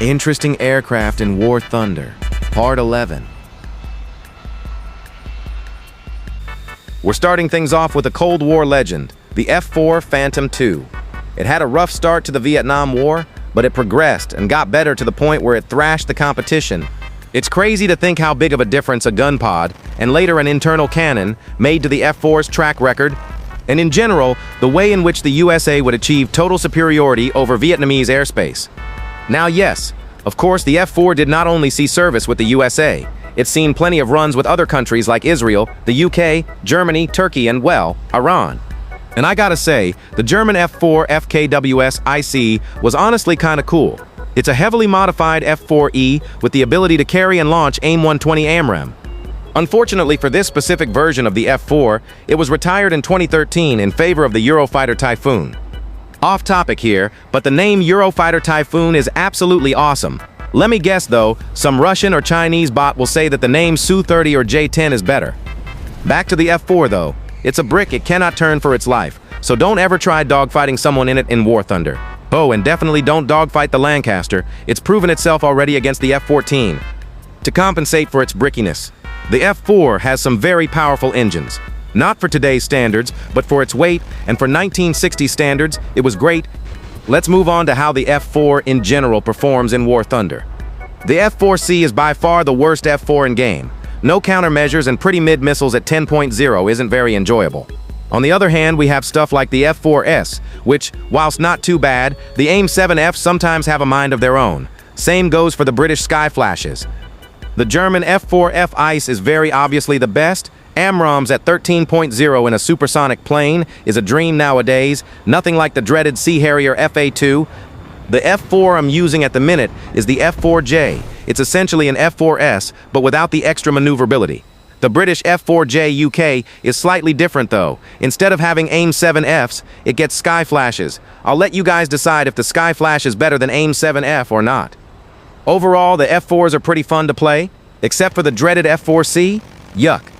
Interesting aircraft in War Thunder, Part 11. We're starting things off with a Cold War legend, the F-4 Phantom II. It had a rough start to the Vietnam War, but it progressed and got better to the point where it thrashed the competition. It's crazy to think how big of a difference a gun pod, and later an internal cannon, made to the F-4's track record, and in general, the way in which the USA would achieve total superiority over Vietnamese airspace. Now yes, of course the F-4 did not only see service with the USA, it's seen plenty of runs with other countries like Israel, the UK, Germany, Turkey, and, well, Iran. And I gotta say, the German F-4 FKWS-IC was honestly kinda cool. It's a heavily modified F-4E with the ability to carry and launch AIM-120 AMRAAM. Unfortunately for this specific version of the F-4, it was retired in 2013 in favor of the Eurofighter Typhoon. Off topic here, but the name Eurofighter Typhoon is absolutely awesome. Let me guess though, some Russian or Chinese bot will say that the name Su-30 or J-10 is better. Back to the F-4 though, it's a brick it cannot turn for its life, so don't ever try dogfighting someone in it in War Thunder. Oh, and definitely don't dogfight the Lancaster, it's proven itself already against the F-14. To compensate for its brickiness, the F-4 has some very powerful engines. Not for today's standards, but for its weight, and for 1960 standards, it was great. Let's move on to how the F-4 in general performs in War Thunder. The F-4C is by far the worst F-4 in game. No countermeasures and pretty mid missiles at 10.0 isn't very enjoyable. On the other hand, we have stuff like the F-4S, which, whilst not too bad, the AIM-7Fs sometimes have a mind of their own. Same goes for the British Sky Flashes. The German F-4F ICE is very obviously the best. AMRAAMs at 13.0 in a supersonic plane is a dream nowadays, nothing like the dreaded Sea Harrier FA-2. The F-4 I'm using at the minute is the F-4J. It's essentially an F-4S, but without the extra maneuverability. The British F-4J UK is slightly different though. Instead of having AIM-7Fs, it gets Sky Flashes. I'll let you guys decide if the Sky Flash is better than AIM-7F or not. Overall, the F-4s are pretty fun to play, except for the dreaded F-4C. Yuck.